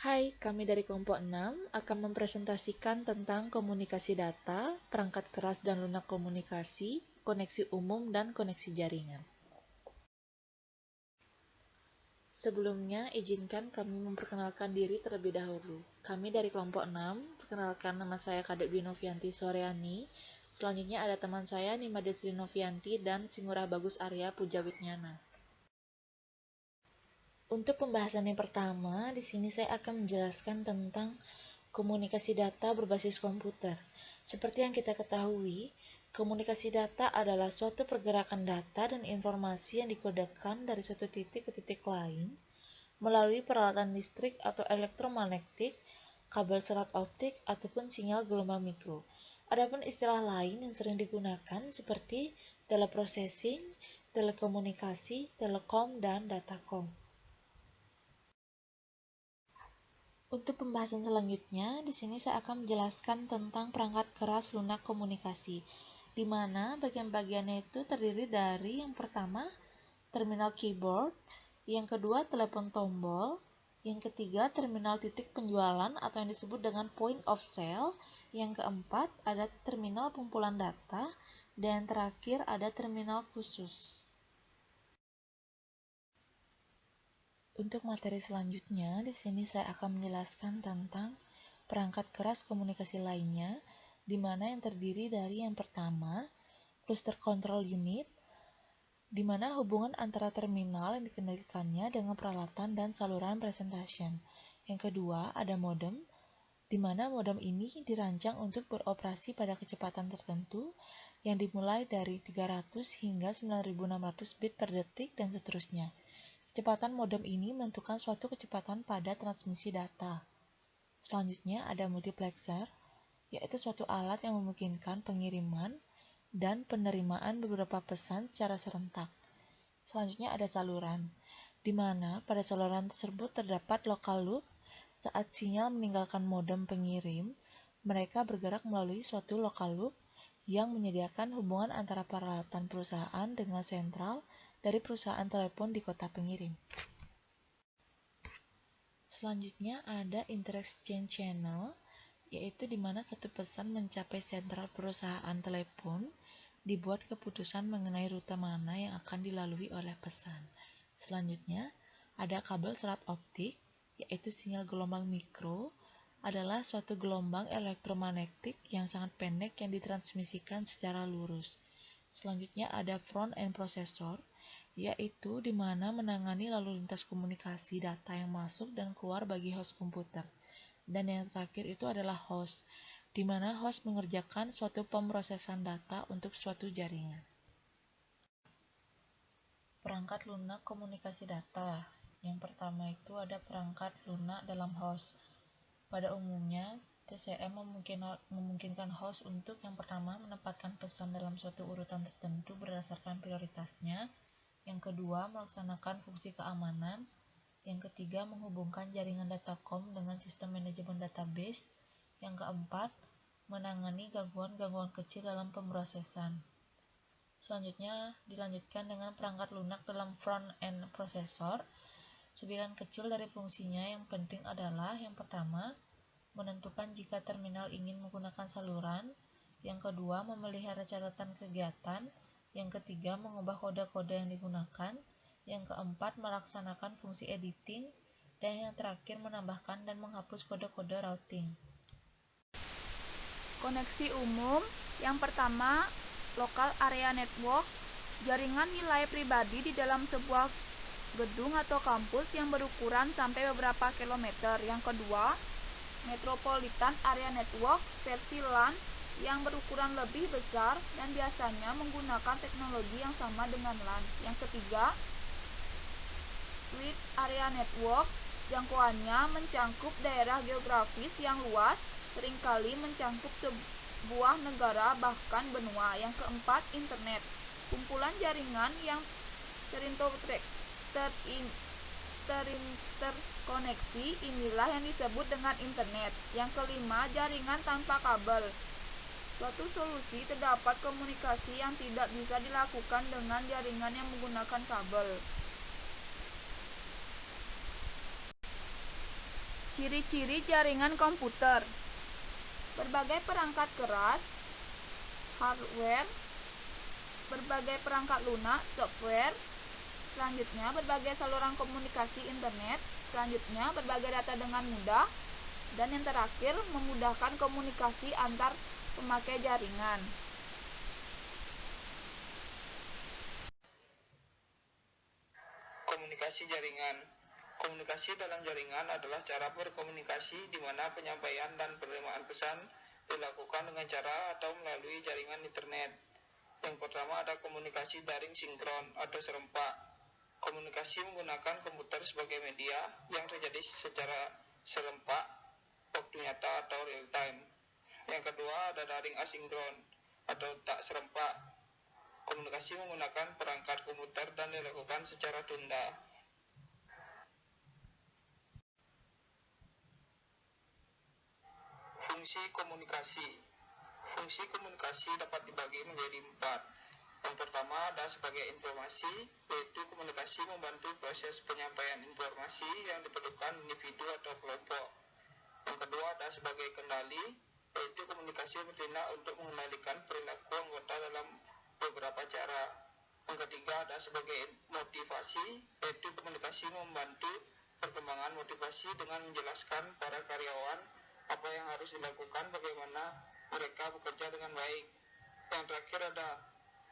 Hai, kami dari kelompok 6 akan mempresentasikan tentang komunikasi data, perangkat keras dan lunak komunikasi, koneksi umum, dan koneksi jaringan. Sebelumnya, izinkan kami memperkenalkan diri terlebih dahulu. Kami dari kelompok 6, perkenalkan nama saya Kadek Dwi Novianti Soreani. Selanjutnya ada teman saya Nima Desri Novianti dan Singurah Bagus Arya Pujawitnyana. Untuk pembahasan yang pertama, di sini saya akan menjelaskan tentang komunikasi data berbasis komputer. Seperti yang kita ketahui, komunikasi data adalah suatu pergerakan data dan informasi yang dikodekan dari satu titik ke titik lain melalui peralatan listrik atau elektromagnetik, kabel serat optik, ataupun sinyal gelombang mikro. Adapun istilah lain yang sering digunakan seperti teleprocessing, telekomunikasi, telekom, dan datacom. Untuk pembahasan selanjutnya, di sini saya akan menjelaskan tentang perangkat keras lunak komunikasi, di mana bagian-bagiannya itu terdiri dari yang pertama, terminal keyboard, yang kedua, telepon tombol, yang ketiga, terminal titik penjualan atau yang disebut dengan point of sale, yang keempat, ada terminal pengumpulan data, dan terakhir ada terminal khusus. Untuk materi selanjutnya, di sini saya akan menjelaskan tentang perangkat keras komunikasi lainnya, di mana yang terdiri dari yang pertama, cluster control unit, di mana hubungan antara terminal yang dikendalikannya dengan peralatan dan saluran presentation. Yang kedua, ada modem, di mana modem ini dirancang untuk beroperasi pada kecepatan tertentu yang dimulai dari 300 hingga 9600 bit per detik dan seterusnya. Kecepatan modem ini menentukan suatu kecepatan pada transmisi data. Selanjutnya ada multiplexer, yaitu suatu alat yang memungkinkan pengiriman dan penerimaan beberapa pesan secara serentak. Selanjutnya ada saluran, di mana pada saluran tersebut terdapat local loop. Saat sinyal meninggalkan modem pengirim, mereka bergerak melalui suatu local loop yang menyediakan hubungan antara peralatan perusahaan dengan sentral dari perusahaan telepon di kota pengirim. Selanjutnya ada inter-exchange channel, yaitu di mana satu pesan mencapai sentral perusahaan telepon, dibuat keputusan mengenai rute mana yang akan dilalui oleh pesan. Selanjutnya ada kabel serat optik, yaitu sinyal gelombang mikro, adalah suatu gelombang elektromagnetik yang sangat pendek yang ditransmisikan secara lurus. Selanjutnya ada front-end processor, yaitu di mana menangani lalu lintas komunikasi data yang masuk dan keluar bagi host komputer. Dan yang terakhir itu adalah host, di mana host mengerjakan suatu pemrosesan data untuk suatu jaringan. Perangkat lunak komunikasi data. Yang pertama itu ada perangkat lunak dalam host. Pada umumnya, TCM memungkinkan host untuk yang pertama menempatkan pesan dalam suatu urutan tertentu berdasarkan prioritasnya, yang kedua melaksanakan fungsi keamanan, yang ketiga menghubungkan jaringan datacom dengan sistem manajemen database, yang keempat menangani gangguan-gangguan kecil dalam pemrosesan. Selanjutnya dilanjutkan dengan perangkat lunak dalam front-end processor. Sebagian kecil dari fungsinya yang penting adalah yang pertama, menentukan jika terminal ingin menggunakan saluran, yang kedua memelihara catatan kegiatan, yang ketiga mengubah kode-kode yang digunakan, yang keempat melaksanakan fungsi editing, dan yang terakhir menambahkan dan menghapus kode-kode routing. Koneksi umum. Yang pertama, local area network, jaringan wilayah pribadi di dalam sebuah gedung atau kampus yang berukuran sampai beberapa kilometer. Yang kedua, metropolitan area network versi LAN yang berukuran lebih besar dan biasanya menggunakan teknologi yang sama dengan LAN. Yang ketiga, wide area network, jangkauannya mencakup daerah geografis yang luas, seringkali mencakup sebuah negara bahkan benua. Yang keempat, internet, kumpulan jaringan yang terinterkoneksi, inilah yang disebut dengan internet. Yang kelima, jaringan tanpa kabel. Suatu solusi terdapat komunikasi yang tidak bisa dilakukan dengan jaringan yang menggunakan kabel. Ciri-ciri jaringan komputer. Berbagai perangkat keras, hardware, berbagai perangkat lunak, software, selanjutnya berbagai saluran komunikasi internet, selanjutnya berbagai data dengan mudah, dan yang terakhir memudahkan komunikasi antar pemakai jaringan. Komunikasi jaringan. Komunikasi dalam jaringan adalah cara berkomunikasi di mana penyampaian dan penerimaan pesan dilakukan dengan cara atau melalui jaringan internet. Yang pertama ada komunikasi daring sinkron atau serempak. Komunikasi menggunakan komputer sebagai media yang terjadi secara serempak, waktu nyata atau real time. Yang kedua ada daring asinkron atau tak serempak. Komunikasi menggunakan perangkat komputer dan dilakukan secara tunda. Fungsi komunikasi. Fungsi komunikasi dapat dibagi menjadi 4. Yang pertama ada sebagai informasi, yaitu komunikasi membantu proses penyampaian informasi yang diperlukan individu atau kelompok. Yang kedua ada sebagai kendali, yaitu komunikasi bertindak untuk mengendalikan perilaku anggota dalam beberapa cara. Yang ketiga ada sebagai motivasi, yaitu komunikasi membantu perkembangan motivasi dengan menjelaskan para karyawan apa yang harus dilakukan, bagaimana mereka bekerja dengan baik. Yang terakhir ada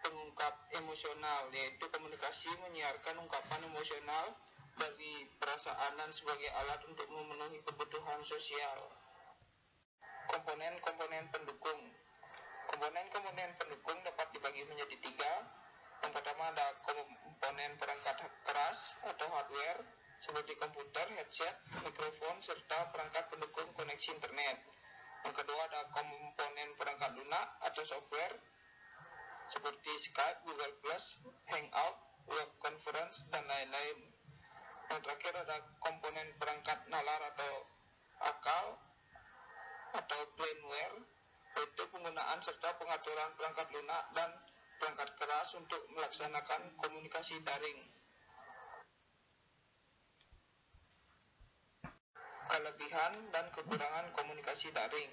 pengungkap emosional, yaitu komunikasi menyiarkan ungkapan emosional dari perasaan dan sebagai alat untuk memenuhi kebutuhan sosial. Komponen-komponen pendukung. Komponen-komponen pendukung dapat dibagi menjadi 3. Yang pertama ada komponen perangkat keras atau hardware seperti komputer, headset, mikrofon, serta perangkat pendukung koneksi internet. Yang kedua ada komponen perangkat lunak atau software seperti Skype, Google+, Hangout, web conference, dan lain-lain. Yang terakhir ada komponen perangkat nalar atau akal atau planeware, yaitu penggunaan serta pengaturan perangkat lunak dan perangkat keras untuk melaksanakan komunikasi daring. Kelebihan dan kekurangan komunikasi daring.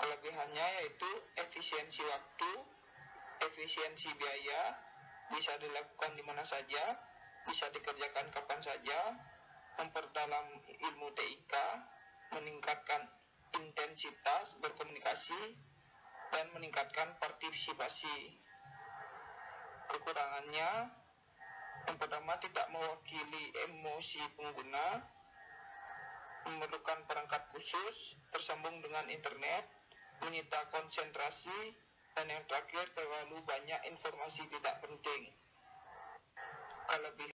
Kelebihannya yaitu efisiensi waktu, efisiensi biaya, bisa dilakukan di mana saja, bisa dikerjakan kapan saja, memperdalam ilmu TIK, meningkatkan intensitas berkomunikasi, dan meningkatkan partisipasi. Kekurangannya, yang pertama tidak mewakili emosi pengguna, memerlukan perangkat khusus, tersambung dengan internet, menyita konsentrasi, dan yang terakhir terlalu banyak informasi tidak penting. Kelebihan